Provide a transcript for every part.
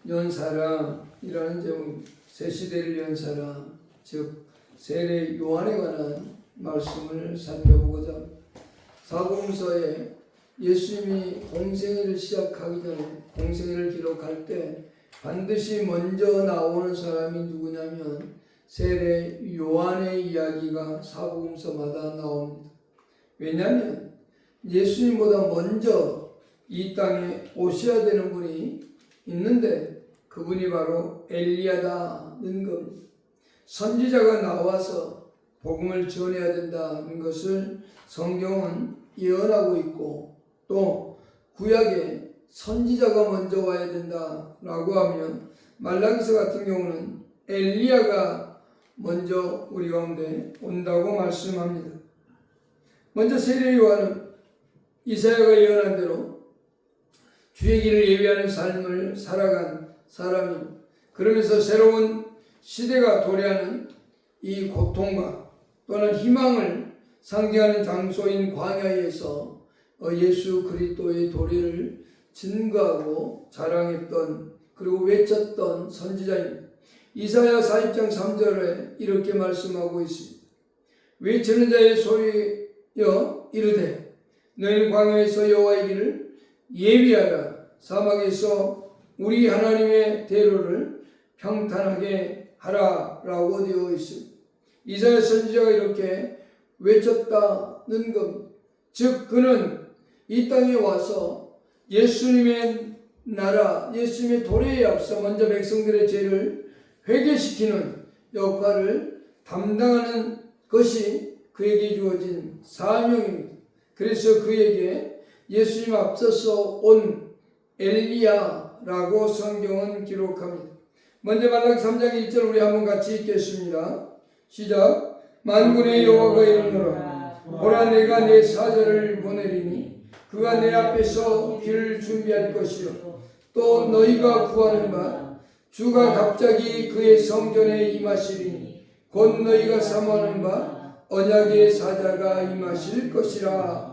연 사람이라는 제목, 새 시대를 연 사람, 즉 세례 요한에 관한 말씀을 살펴보고자 합니다. 사복음서에 예수님이 공생애를 시작하기 전에 공생애를 기록할 때 반드시 먼저 나오는 사람이 누구냐면 세례 요한의 이야기가 사복음서마다 나옵니다. 왜냐하면 예수님보다 먼저 이 땅에 오셔야 되는 분이 있는데 그분이 바로 엘리야다는 겁니다. 선지자가 나와서 복음을 전해야 된다는 것을 성경은 예언하고 있고, 또 구약에 선지자가 먼저 와야 된다라고 하면 말라기서 같은 경우는 엘리야가 먼저 우리 가운데 온다고 말씀합니다. 먼저 세례 요한은 이사야가 예언한 대로 주의 길을 예비하는 삶을 살아간 사람입니다. 그러면서 새로운 시대가 도래하는 이 고통과 또는 희망을 상징하는 장소인 광야에서 예수 그리스도의 도래를 증거하고 자랑했던, 그리고 외쳤던 선지자입니다. 이사야 40장 3절에 이렇게 말씀하고 있습니다. 외치는 자의 소리여 이르되 너희는 광야에서 여호와의 길을 예비하라. 사막에서 우리 하나님의 대로를 평탄하게 하라 라고 되어 있습니다. 이사야 선지자가 이렇게 외쳤다는 겁니다. 즉 그는 이 땅에 와서 예수님의 나라, 예수님의 도래에 앞서 먼저 백성들의 죄를 회개시키는 역할을 담당하는 것이 그에게 주어진 사명입니다. 그래서 그에게 예수님 앞서서 온 엘리야라고 성경은 기록합니다. 먼저 말라기 3장 1절 우리 한번 같이 읽겠습니다. 시작. 만군의 여호와가 이르노라. 보라 내가 내 사자를 보내리니 그가 내 앞에서 길을 준비할 것이요 또 너희가 구하는 바 주가 갑자기 그의 성전에 임하시리니 곧 너희가 사모하는 바 언약의 사자가 임하실 것이라.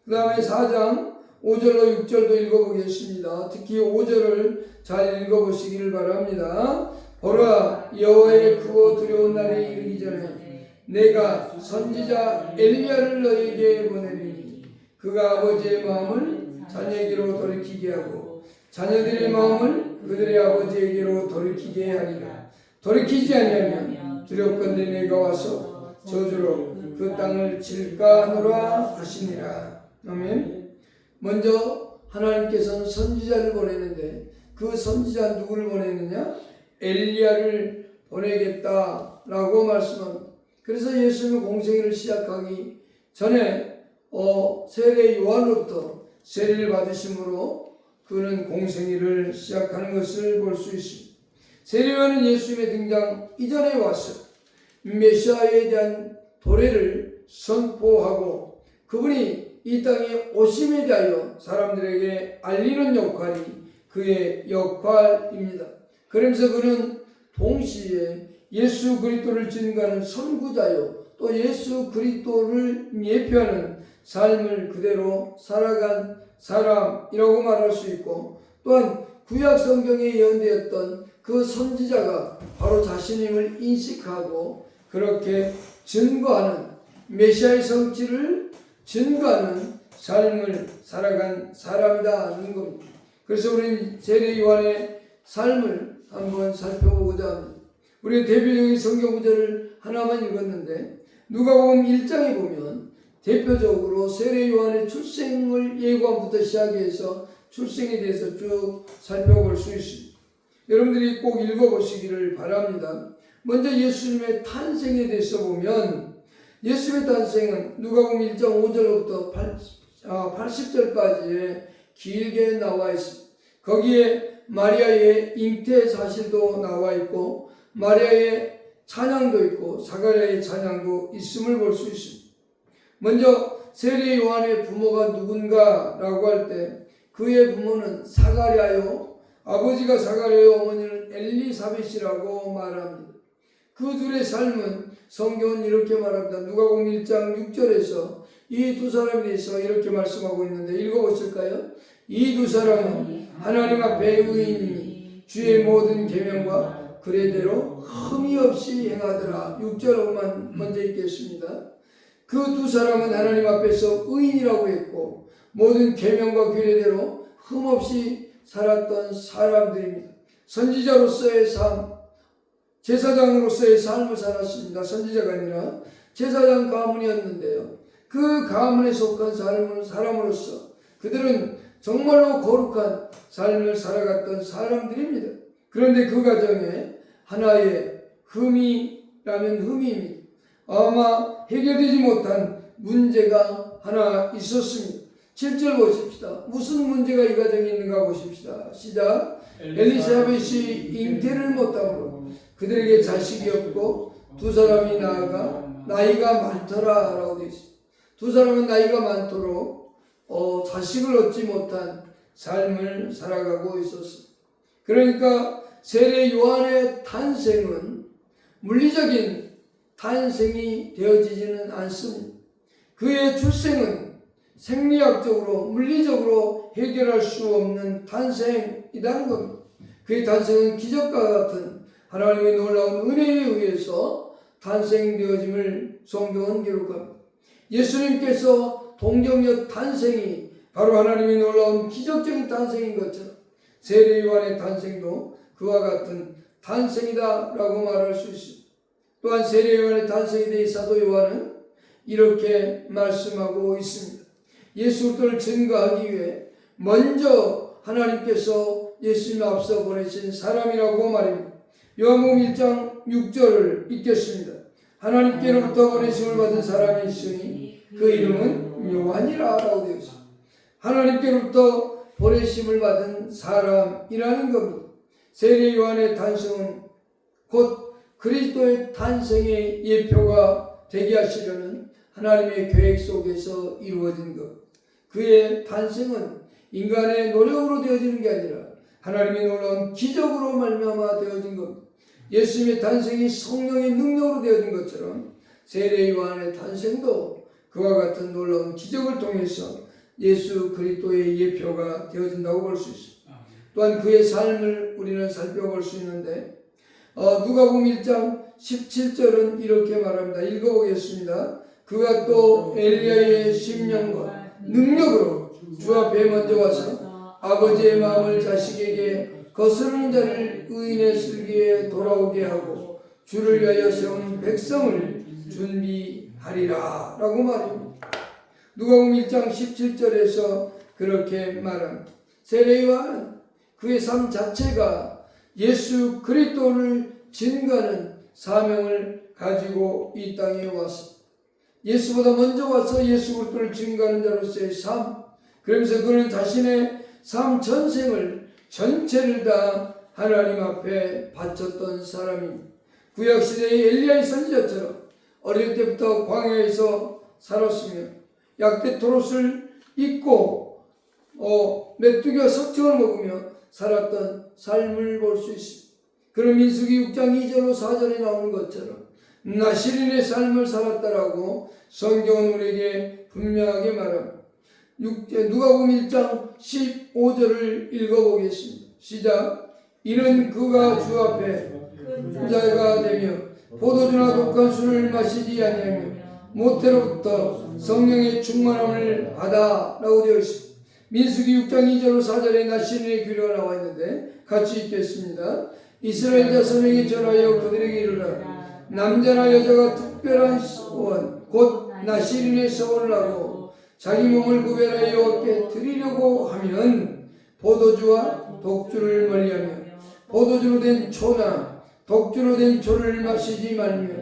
그 다음에 4장 5절로 6절도 읽어보겠습니다. 특히 5절을 잘 읽어보시기를 바랍니다. 보라 여호와의 크고 두려운 날이 이르기 전에 내가 선지자 엘리야를 너희에게 보내리니 그가 아버지의 마음을 자녀에게로 돌이키게 하고 자녀들의 마음을 그들의 아버지에게로 돌이키게 하리라. 돌이키지 아니하면 두렵건대 내가 와서 저주로 그 땅을 칠까 하노라 하시니라. 아멘. 먼저 하나님께서는 선지자를 보내는데 그 선지자 누구를 보내느냐? 엘리야를 보내겠다라고 말씀합니다. 그래서 예수님은 공생애를 시작하기 전에 세례 요한으로부터 세례를 받으심으로 그는 공생애를 시작하는 것을 볼 수 있습니다. 세례 요한은 예수님의 등장 이전에 와서 메시아에 대한 도래를 선포하고 그분이 이 땅에 오심에 대하여 사람들에게 알리는 역할이 그의 역할입니다. 그러면서 그는 동시에 예수 그리스도를 증거하는 선구자요 또 예수 그리스도를 예표하는 삶을 그대로 살아간 사람이라고 말할 수 있고, 또한 구약 성경에 예언되었던 그 선지자가 바로 자신임을 인식하고 그렇게 증거하는 메시아의 성취를 증거하는 삶을 살아간 사람이다는 겁니다. 그래서 우리는 세례 요한의 삶을 한번 살펴보고자 합니다. 우리 대표적인 성경 구절을 하나만 읽었는데 누가복음 1장에 보면 대표적으로 세례 요한의 출생을 예고함부터 시작해서 출생에 대해서 쭉 살펴볼 수 있습니다. 여러분들이 꼭 읽어보시기를 바랍니다. 먼저 예수님의 탄생에 대해서 보면 예수님의 탄생은 누가복음 1장 5절부터 80절까지에 길게 나와 있습니다. 거기에 마리아의 잉태 사실도 나와 있고 마리아의 찬양도 있고 사가랴의 찬양도 있음을 볼 수 있습니다. 먼저 세례 요한의 부모가 누군가라고 할 때 그의 부모는 사가랴요, 아버지가 사가랴요, 어머니는 엘리사벳이라고 말합니다. 그 둘의 삶은 성경은 이렇게 말합니다. 누가복음 1장 6절에서 이 두 사람에 대해서 이렇게 말씀하고 있는데 읽어보실까요? 이 두 사람은 하나님 앞에 의인이니 주의 모든 계명과 규례대로 흠이 없이 행하더라. 6절만 먼저 읽겠습니다. 그 두 사람은 하나님 앞에서 의인이라고 했고 모든 계명과 규례대로 흠 없이 살았던 사람들입니다. 선지자로서의 삶, 제사장으로서의 삶을 살았습니다. 선지자가 아니라 제사장 가문이었는데요. 그 가문에 속한 삶을 사람으로서 그들은 정말로 거룩한 삶을 살아갔던 사람들입니다. 그런데 그 가정에 하나의 흠이라면 흠입니다. 아마 해결되지 못한 문제가 하나 있었습니다. 7절 보십시다. 무슨 문제가 이 가정에 있는가 보십시다. 시작. 엘리사벳이 잉태를 못함으로 그들에게 자식이 없고 두 사람이 나이가 많더라 라고 되어 있습니다. 두 사람은 나이가 많도록 자식을 얻지 못한 삶을 살아가고 있었습니다. 그러니까 세례 요한의 탄생은 물리적인 탄생이 되어지지는 않습니다. 그의 출생은 생리학적으로 물리적으로 해결할 수 없는 탄생이라는 겁니다. 그의 탄생은 기적과 같은 하나님의 놀라운 은혜에 의해서 탄생되어짐을 성경은 기록합니다. 예수님께서 동정녀 탄생이 바로 하나님의 놀라운 기적적인 탄생인 것처럼 세례 요한의 탄생도 그와 같은 탄생이다 라고 말할 수 있습니다. 또한 세례 요한의 탄생에 대해 사도 요한은 이렇게 말씀하고 있습니다. 예수 그리스도를 증거하기 위해 먼저 하나님께서 예수님을 앞서 보내신 사람이라고 말입니다. 요한복음 1장 6절을 읽겠습니다. 하나님께로부터 보내심을 받은 사람이 있으니 그 이름은 요한이라 라고 되어 있습니다. 하나님께로부터 보내심을 받은 사람이라는 겁니다. 세례 요한의 탄생은 곧 그리스도의 탄생의 예표가 되게 하시려는 하나님의 계획 속에서 이루어진 것. 그의 탄생은 인간의 노력으로 되어지는 게 아니라 하나님의 놀라운 기적으로 말미암아 되어진 겁니다. 예수님의 탄생이 성령의 능력으로 되어진 것처럼 세례 요한의 탄생도 그와 같은 놀라운 기적을 통해서 예수 그리스도의 예표가 되어진다고 볼 수 있습니다. 또한 그의 삶을 우리는 살펴볼 수 있는데 누가복음 1장 17절은 이렇게 말합니다. 읽어보겠습니다. 그가 또 엘리야의 심령과 능력으로 주 앞에 먼저 와서 아버지의 마음을 자식에게 거스르는 자를 의인의 슬기에 돌아오게 하고 주를 위하여 세운 백성을 준비하리라 라고 말입니다. 누가복음 1장 17절에서 그렇게 말합니다. 세례 요한은 그의 삶 자체가 예수 그리스도를 증거하는 사명을 가지고 이 땅에 왔습니다. 예수보다 먼저 와서 예수 그리스도를 증거하는 자로서의 삶, 그러면서 그는 자신의 삶 전생을 전체를 다 하나님 앞에 바쳤던 사람입니다. 구약시대의 엘리야의 선지자처럼 어릴 때부터 광야에서 살았으며 약대 토롯을 입고 메뚜기와 석청을 먹으며 살았던 삶을 볼 수 있습니다. 그런 민수기 6장 2절로 4절에 나오는 것처럼 나시린의 삶을 살았다라고 성경은 우리에게 분명하게 말합니다. 누가복음 1장 15절을 읽어보겠습니다. 시작. 이는 그가 주 앞에 자가 되며 포도주나 독한 술을 마시지 아니하며 모태로부터 성령의 충만함을 받아 라고 되어 있습니다. 민수기 6장 2절로 4절에 나시린의 규례가 나와 있는데 같이 읽겠습니다. 이스라엘 자손에게 전하여 그들에게 이르라. 남자나 여자가 특별한 소원 곧 나시린의 소원을 하고 자기 몸을 구별하여 여호와께 드리려고 하면 포도주와 독주를 멀리하며 포도주로 된 초나 독주로 된 초를 마시지 말며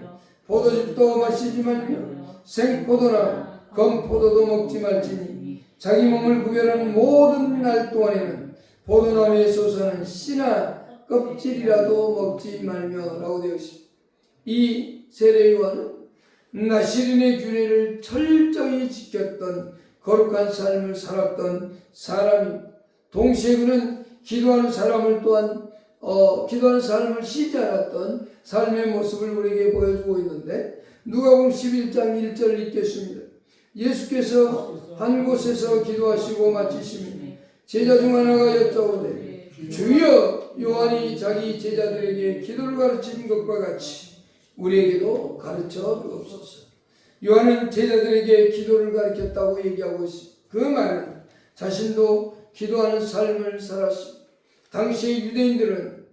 포도즙도 마시지 말며 생포도나 검포도도 먹지 말지니 자기 몸을 구별하는 모든 날 동안에는 포도나무에 솟아는 씨나 껍질이라도 먹지 말며 라고 되어 있습니다. 이 세례 요한은 나시린의 규례를 철저히 지켰던 거룩한 삶을 살았던 사람입니다. 동시에 그는 기도하는 사람을 또한 기도하는 삶을 쉬지 않았던 삶의 모습을 우리에게 보여주고 있는데 누가복음 11장 1절 읽겠습니다. 예수께서 한 곳에서 기도하시고 마치시면 제자 중 하나가 여짜오되 주여, 요한이 자기 제자들에게 기도를 가르친 것과 같이 우리에게도 가르쳐 주옵소서. 요한은 제자들에게 기도를 가르쳤다고 얘기하고 있습니다. 그 말은 자신도 기도하는 삶을 살았습니다. 당시 유대인들은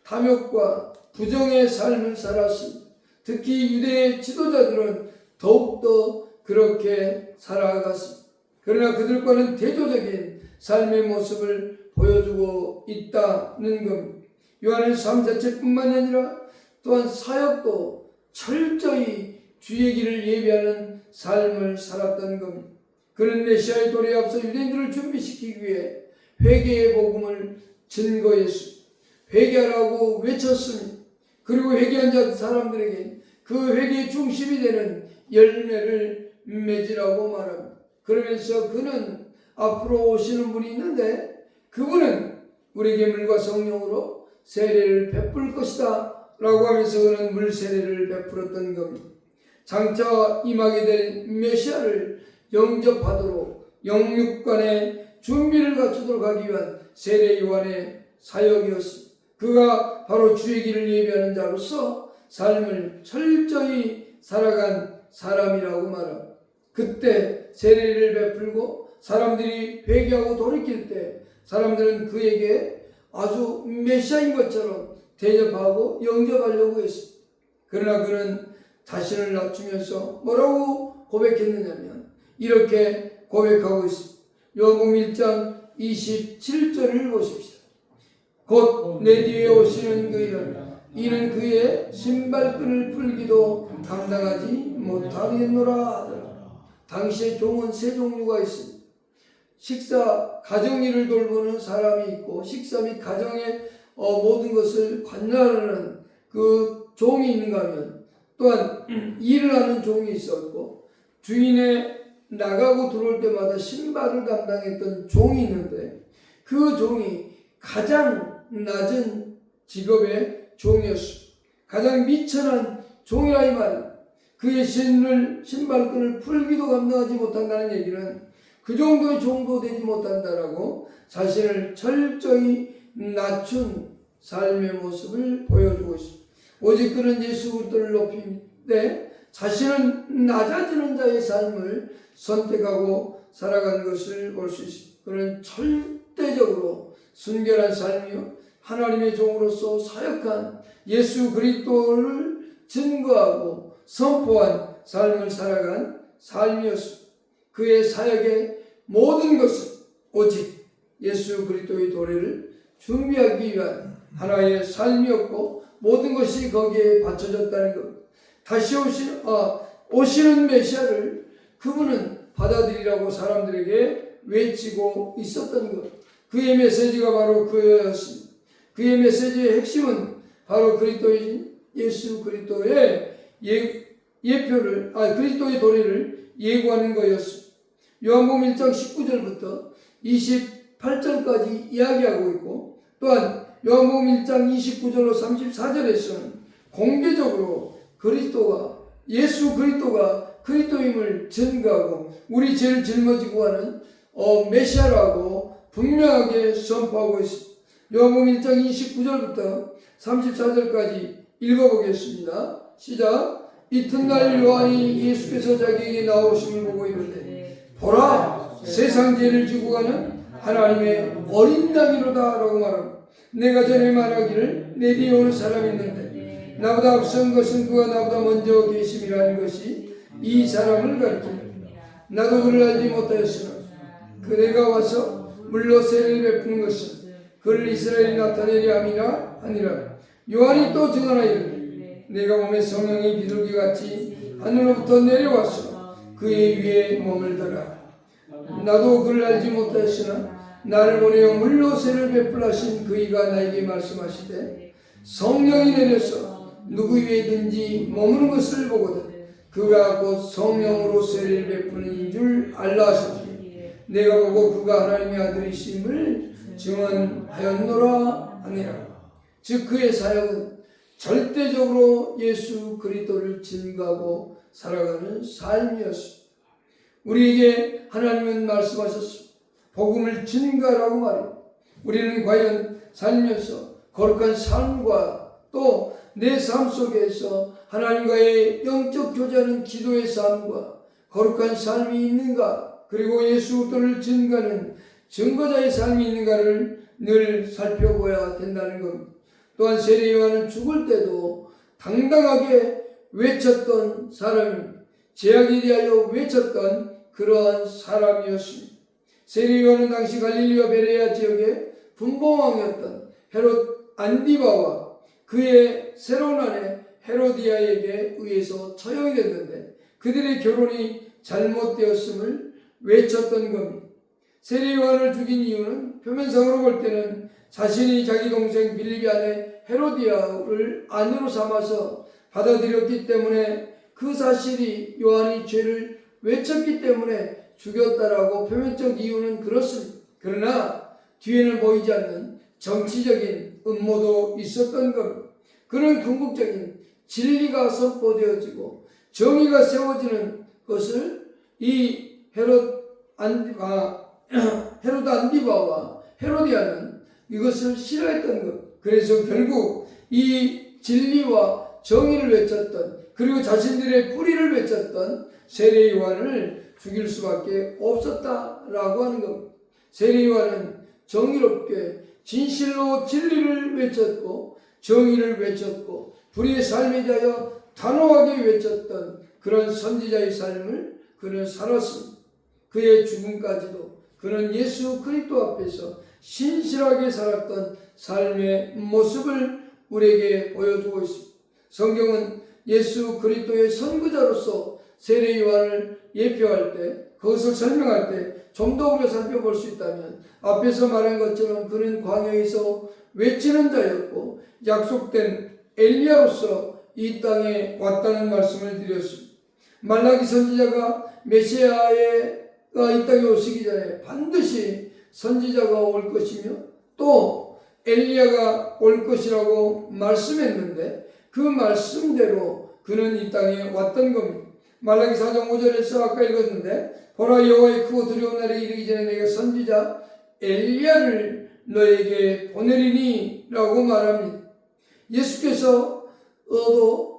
탐욕과 부정의 삶을 살았습니다. 특히 유대의 지도자들은 더욱더 그렇게 살아갔습니다. 그러나 그들과는 대조적인 삶의 모습을 보여주고 있다는 겁니다. 요한은 삶 자체뿐만 아니라 또한 사역도 철저히 주의 길을 예비하는 삶을 살았던 겁니다. 그는 메시아의 도래에 앞서 유대인들을 준비시키기 위해 회개의 복음을 증거했습니다. 회개하라고 외쳤습니다. 그리고 회개한 사람들에게 그 회개의 중심이 되는 열매를 맺으라고 말합니다. 그러면서 그는 앞으로 오시는 분이 있는데 그분은 우리에게 물과 성령으로 세례를 베풀 것이다 라고 하면서 그는 물 세례를 베풀었던 겁니다. 장차 임하게 될 메시아를 영접하도록 영육간의 준비를 갖추도록 하기 위한 세례 요한의 사역이었습니다. 그가 바로 주의 길을 예비하는 자로서 삶을 철저히 살아간 사람이라고 말합니다. 그때 세례를 베풀고 사람들이 회개하고 돌이킬 때 사람들은 그에게 아주 메시아인 것처럼 대접하고 영접하려고 했습니다. 그러나 그는 자신을 낮추면서 뭐라고 고백했느냐면 이렇게 고백하고 있습니다. 요한복음 1장 27절을 보십시다. 곧 내 뒤에 오시는 이는 그의 신발끈을 풀기도 감당하지 못하겠노라 하더라. 당시에 종은 세 종류가 있습니다. 가정일을 돌보는 사람이 있고 식사 및 가정의 모든 것을 관할하는 그 종이 있는가 하면 또한 일을 하는 종이 있었고 주인의 나가고 들어올 때마다 신발을 담당했던 종이 있는데 그 종이 가장 낮은 직업의 종이었습니다. 가장 미천한 종이라 이 말입니다. 그의 신발끈을 풀기도 감당하지 못한다는 얘기는 그 정도의 종도 되지 못한다라고 자신을 철저히 낮춘 삶의 모습을 보여주고 있습니다. 오직 그는 예수 그리스도를 높이되 자신은 낮아지는 자의 삶을 선택하고 살아간 것을 볼 수 있습니다. 그는 절대적으로 순결한 삶이요 하나님의 종으로서 사역한 예수 그리스도를 증거하고 선포한 삶을 살아간 삶이었습니다. 그의 사역의 모든 것은 오직 예수 그리스도의 도래를 준비하기 위한 하나의 삶이었고 모든 것이 거기에 바쳐졌다는 것. 다시 오시는 메시아를 그분은 받아들이라고 사람들에게 외치고 있었던 것. 그의 메시지가 바로 그였습니다. 그의 메시지의 핵심은 바로 그리스도인 예수 그리스도의 그리스도의 도래를 예고하는 것이었습니다. 요한복음 1장 19절부터 28절까지 이야기하고 있고 또한 요한복음 1장 29절로 34절에서는 공개적으로 예수 그리스도가 그리스도임을 증거하고 우리 죄를 짊어지고 하는 메시아라고 분명하게 선포하고 있습니다. 요한복음 1장 29절부터 34절까지 읽어보겠습니다. 시작. 이튿날 요한이 예수께서 자기에게 나오심을 보고 이르되 보라 세상 죄를 지고 가는 하나님의 어린 양이로다 라고 말합니다. 내가 전에 말하기를 내 뒤에 오는 사람이 있는데 나보다 앞선 것은 그가 나보다 먼저 계심이라는 것이 이 사람을 가리킵니다. 나도 그를 알지 못하였으나 그대가 와서 물로 세례를 베푸는 것은 그를 이스라엘에 나타내려 함이라 하니라. 요한이 또 증언하이르되 내가 몸에 성령이 비둘기같이 하늘로부터 내려와서 그의 위에 머물더라. 나도 그를 알지 못하였으나 나를 보내어 물로 세례를 베풀라 하신 그이가 나에게 말씀하시되 성령이 내려서 누구 위에든지 머무는 것을 보거든 그가 곧 성령으로 세례를 베푸는 인 줄 알라 하시니 내가 보고 그가 하나님의 아들이심을 증언하였노라 하니라. 즉 그의 사역은 절대적으로 예수 그리스도를 증거하고 살아가는 삶이었습니다. 우리에게 하나님은 말씀하셨습니다. 복음을 증가라고 말해요. 우리는 과연 살면서 거룩한 삶과 또 내 삶 속에서 하나님과의 영적 교제하는 기도의 삶과 거룩한 삶이 있는가, 그리고 예수 그리스도를 증거하는 증거자의 삶이 있는가를 늘 살펴봐야 된다는 겁니다. 또한 세례 요한은 죽을 때도 당당하게 외쳤던 사람입니다. 죄악에 대하여 외쳤던 그러한 사람이었습니다. 세례 요한은 당시 갈릴리와 베레아 지역의 분봉왕이었던 헤롯 안디바와 그의 새로운 아내 헤로디아에게 의해서 처형이 됐는데 그들의 결혼이 잘못되었음을 외쳤던 겁니다. 세례 요한을 죽인 이유는 표면상으로 볼 때는 자신이 자기 동생 빌립의 아내 헤로디아를 아내로 삼아서 받아들였기 때문에 그 사실이 요한이 죄를 외쳤기 때문에 죽였다라고 표면적 이유는 그렇습니다. 그러나 뒤에는 보이지 않는 정치적인 음모도 있었던 겁니다. 그런 궁극적인 진리가 선포되어지고 정의가 세워지는 것을 이 헤롯 안디바와 헤로디아는 이것을 싫어했던 것. 그래서 결국 이 진리와 정의를 외쳤던, 그리고 자신들의 뿌리를 외쳤던 세례 요한을 죽일 수밖에 없었다라고 하는 겁니다. 세례 요한은 정의롭게 진실로 진리를 외쳤고 정의를 외쳤고 불의의 삶에 대하여 단호하게 외쳤던 그런 선지자의 삶을 그는 살았습니다. 그의 죽음까지도 그는 예수 그리스도 앞에서 신실하게 살았던 삶의 모습을 우리에게 보여주고 있습니다. 성경은 예수 그리스도의 선구자로서 세례 요한을 예표할 때, 그것을 설명할 때 좀 더 우리가 살펴볼 수 있다면 앞에서 말한 것처럼 그는 광야에서 외치는 자였고 약속된 엘리야로서 이 땅에 왔다는 말씀을 드렸습니다. 말라기 선지자가 메시아가 이 땅에 오시기 전에 반드시 선지자가 올 것이며 또 엘리야가 올 것이라고 말씀했는데 그 말씀대로 그는 이 땅에 왔던 겁니다. 말라기 4장 5절에서 아까 읽었는데 보라 여호와의 크고 두려운 날에 이르기 전에 내가 선지자 엘리야를 너에게 보내리니 라고 말합니다. 예수께서도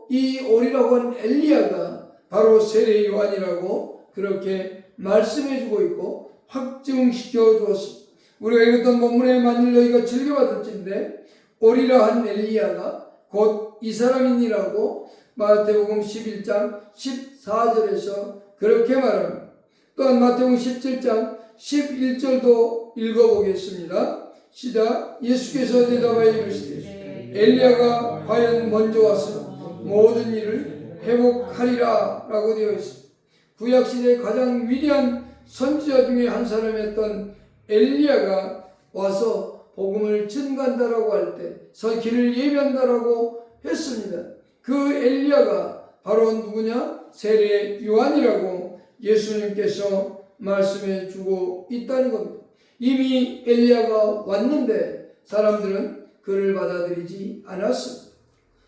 이 오리라고 하는 엘리야가 바로 세례 요한이라고 그렇게 말씀해주고 있고 확증시켜 주었습니다. 우리가 읽었던 본문에 만일 너희가 즐겨받을진데 오리라 한 엘리야가 곧 이 사람이니라고 마태복음 11장 14절에서 그렇게 말합니다. 또한 마태복음 17장 11절도 읽어보겠습니다. 시작. 예수께서 대답하여 이르시되 엘리야가 과연 먼저 와서 모든 일을 회복하리라 라고 되어 있습니다. 구약시대의 가장 위대한 선지자 중에 한 사람이었던 엘리야가 와서 복음을 증거한다라고 할 때 길을 예비한다라고 했습니다. 그 엘리야가 바로 누구냐? 세례 요한이라고 예수님께서 말씀해 주고 있다는 겁니다. 이미 엘리야가 왔는데 사람들은 그를 받아들이지 않았습니다.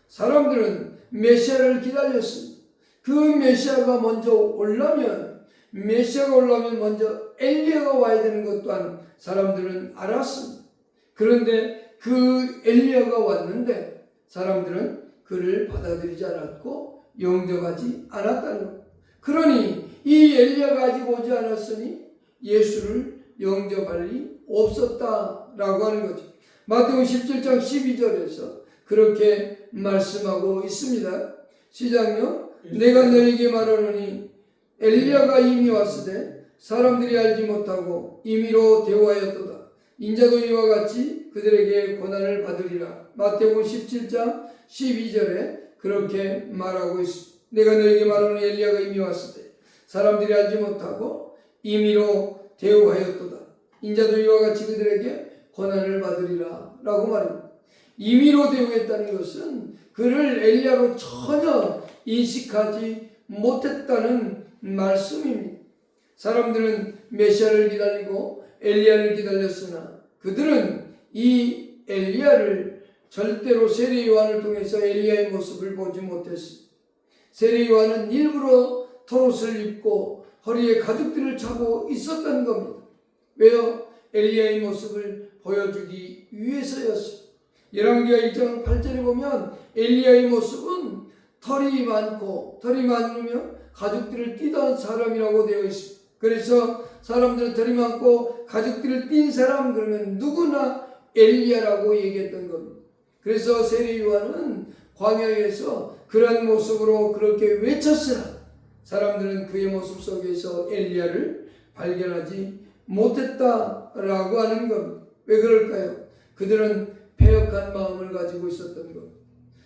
사람들은 메시아를 기다렸습니다. 그 메시아가 먼저 올라면 먼저 엘리야가 와야 되는 것 또한 사람들은 알았습니다. 그런데 그 엘리야가 왔는데 사람들은 그를 받아들이지 않았고 영접하지 않았다는 것. 그러니 이 엘리야가 아직 오지 않았으니 예수를 영접할 리 없었다라고 하는 거죠. 마태복음 17장 12절에서 그렇게 말씀하고 있습니다. 시작요. 내가 너에게 말하노니 엘리야가 이미 왔으되 사람들이 알지 못하고 임의로 대우하였도다. 인자도 이와 같이 그들에게 고난을 받으리라. 마태복음 17장 12절에 그렇게 말하고 있습니다. 내가 너에게 말하노니 엘리야가 이미 왔을 때 사람들이 알지 못하고 임의로 대우하였도다. 인자도 이와 같이 그들에게 고난을 받으리라 라고 말합니다. 임의로 대우했다는 것은 그를 엘리야로 전혀 인식하지 못했다는 말씀입니다. 사람들은 메시아를 기다리고 엘리야를 기다렸으나 그들은 이 엘리야를 절대로 세례 요한을 통해서 엘리야의 모습을 보지 못했습니다. 세례 요한은 일부러 털옷을 입고 허리에 가죽들을 차고 있었던 겁니다. 왜요? 엘리야의 모습을 보여주기 위해서였어요. 열왕기하 1장 8절에 보면 엘리야의 모습은 털이 많으며 가죽들을 띠던 사람이라고 되어 있습니다. 그래서 사람들은 털이 많고 가죽들을 띈 사람 그러면 누구나 엘리야라고 얘기했던 겁니다. 그래서 세례 요한은 광야에서 그런 모습으로 그렇게 외쳤으나 사람들은 그의 모습 속에서 엘리야를 발견하지 못했다라고 하는 겁니다. 왜 그럴까요? 그들은 패역한 마음을 가지고 있었던 겁니다.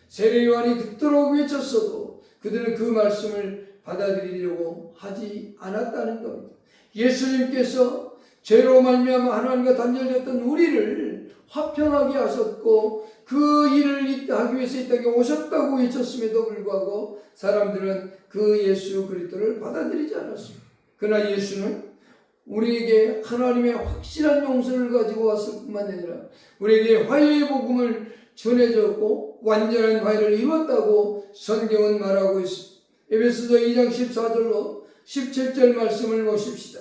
세례 요한이 그토록 외쳤어도 그들은 그 말씀을 받아들이려고 하지 않았다는 겁니다. 예수님께서 죄로 말미암아 하나님과 단절되었던 우리를 화평하게 하셨고 그 일을 하기 위해서 이 땅에 오셨다고 외쳤음에도 불구하고 사람들은 그 예수 그리스도를 받아들이지 않았습니다. 그러나 예수는 우리에게 하나님의 확실한 용서를 가지고 왔을 뿐만 아니라 우리에게 화해의 복음을 전해줬고 완전한 화해를 이뤘다고 성경은 말하고 있습니다. 에베소서 2장 14절로 17절 말씀을 보십시다.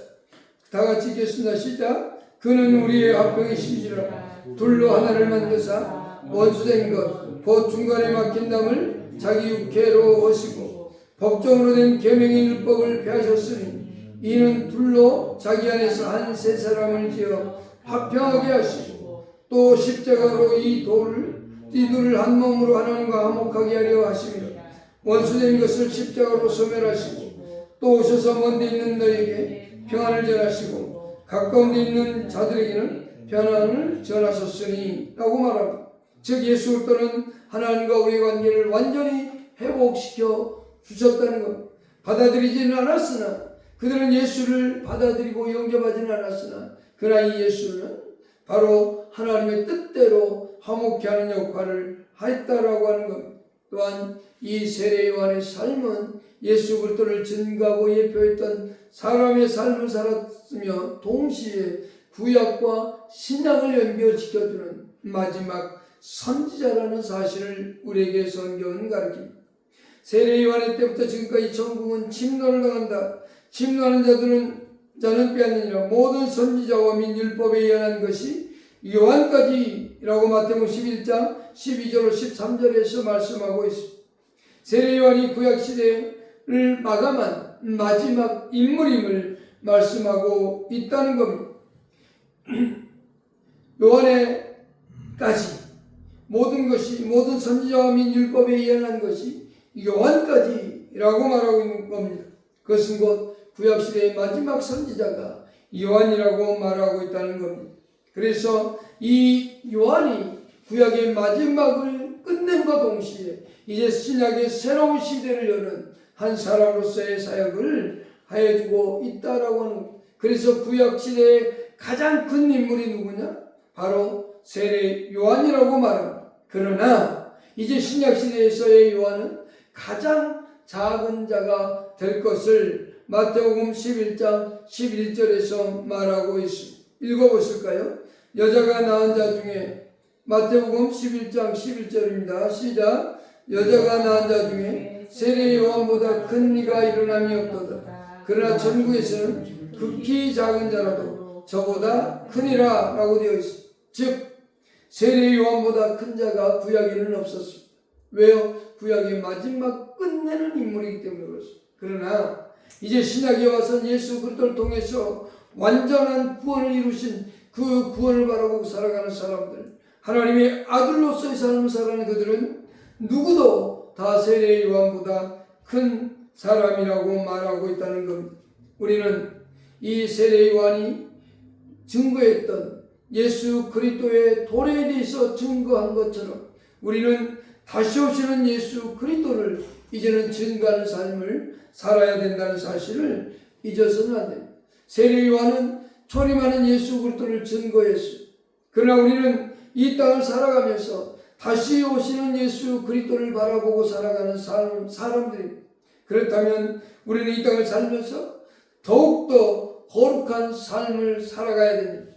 다 같이 읽겠습니다. 시작. 그는 우리의 화평이시니라. 둘로 하나를 만드사 원수된 것 곧 중간에 막힌 담을 자기 육체로 오시고 법정으로 된 계명의 율법을 폐하셨으니 이는 둘로 자기 안에서 한 세 사람을 지어 화평하게 하시고 또 십자가로 이 둘을 한 몸으로 하나님과 화목하게 하려 하시며 원수된 것을 십자가로 소멸하시고 또 오셔서 먼데 있는 너에게 평안을 전하시고 가까운 데 있는 자들에게는 평안을 전하셨으니 라고 말합니다. 즉 예수 그리스도는 하나님과 우리의 관계를 완전히 회복시켜 주셨다는 것. 받아들이지는 않았으나 그들은 예수를 받아들이고 영접하지는 않았으나 그러나 이 예수는 바로 하나님의 뜻대로 화목케 하는 역할을 했다라고 하는 겁니다. 또한 이 세례 요한의 삶은 예수 그리스도를 증거하고 예표했던 사람의 삶을 살았으며 동시에 구약과 신약을 연결시켜주는 마지막 선지자라는 사실을 우리에게 성경은 가르칩니다. 세례 요한의 때부터 지금까지 천국은 침노를 당한다. 침노하는 자는 빼앗느니라. 모든 선지자와 및 율법에 예언한 것이 요한까지라고 마태복음 11장 12절로 13절에서 말씀하고 있습니다. 세례 요한이 구약 시대를 마감한 마지막 인물임을 말씀하고 있다는 겁니다. 요한에까지 모든 선지자와 및 율법에 예언한 것이 요한까지라고 말하고 있는 겁니다. 그것은 곧 구약시대의 마지막 선지자가 요한이라고 말하고 있다는 겁니다. 그래서 이 요한이 구약의 마지막을 끝낸과 동시에 이제 신약의 새로운 시대를 여는 한 사람으로서의 사역을 하여주고 있다라고 하는 겁니다. 그래서 구약시대의 가장 큰 인물이 누구냐? 바로 세례 요한이라고 말합니다. 그러나 이제 신약시대에서의 요한은 가장 작은 자가 될 것을 마태복음 11장 11절에서 말하고 있습니다. 읽어보실까요? 여자가 낳은 자 중에 마태복음 11장 11절입니다. 시작. 여자가 낳은 자 중에 세례 요한보다 큰 이가 일어남이 없도다. 그러나 천국에서는 극히 작은 자라도 저보다 크니라 라고 되어 있습니다. 즉 세례 요한보다 큰 자가 구약에는 없었습니다. 왜요? 구약의 마지막 끝내는 인물이기 때문에 그렇습니다. 그러나 이제 신약에 와서 예수 그리스도를 통해서 완전한 구원을 이루신 그 구원을 바라보고 살아가는 사람들, 하나님의 아들로서의 삶을 살아가는 그들은 누구도 다 세례 요한보다 큰 사람이라고 말하고 있다는 겁니다. 우리는 이 세례 요한이 증거했던 예수 그리스도의 도래에 대해서 증거한 것처럼 우리는 다시 오시는 예수 그리스도를 이제는 증거하는 삶을 살아야 된다는 사실을 잊어서는 안 됩니다. 세례 요한은 초림하는 예수 그리스도를 증거했어요. 그러나 우리는 이 땅을 살아가면서 다시 오시는 예수 그리스도를 바라보고 살아가는 사람들입니다. 그렇다면 우리는 이 땅을 살면서 더욱더 거룩한 삶을 살아가야 됩니다.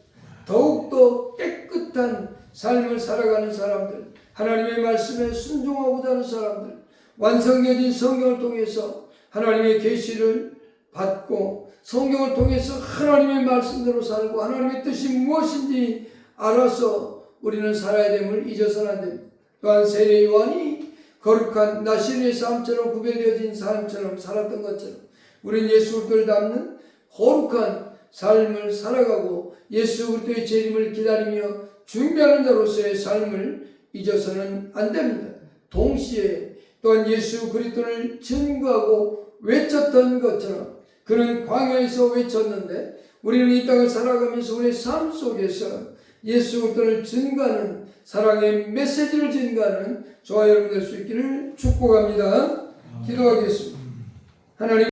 더욱더 깨끗한 삶을 살아가는 사람들, 하나님의 말씀에 순종하고자 하는 사람들, 완성되어진 성경을 통해서 하나님의 계시를 받고 성경을 통해서 하나님의 말씀대로 살고 하나님의 뜻이 무엇인지 알아서 우리는 살아야 됨을 잊어서는 안 됩니다. 또한 세례 요한이 거룩한 나시린의 삶처럼 구별되어진 사람처럼 살았던 것처럼 우리는 예수 그리스도를 닮는 거룩한 삶을 살아가고 예수 그리스도의 재림을 기다리며 준비하는 자로서의 삶을 잊어서는 안 됩니다. 동시에 또한 예수 그리스도를 증거하고 외쳤던 것처럼 그는 광야에서 외쳤는데 우리는 이 땅을 살아가면서 우리의 삶 속에서 예수 그리스도를 증거하는 사랑의 메시지를 증거하는 저와 여러분 될 수 있기를 축복합니다. 기도하겠습니다. 하나님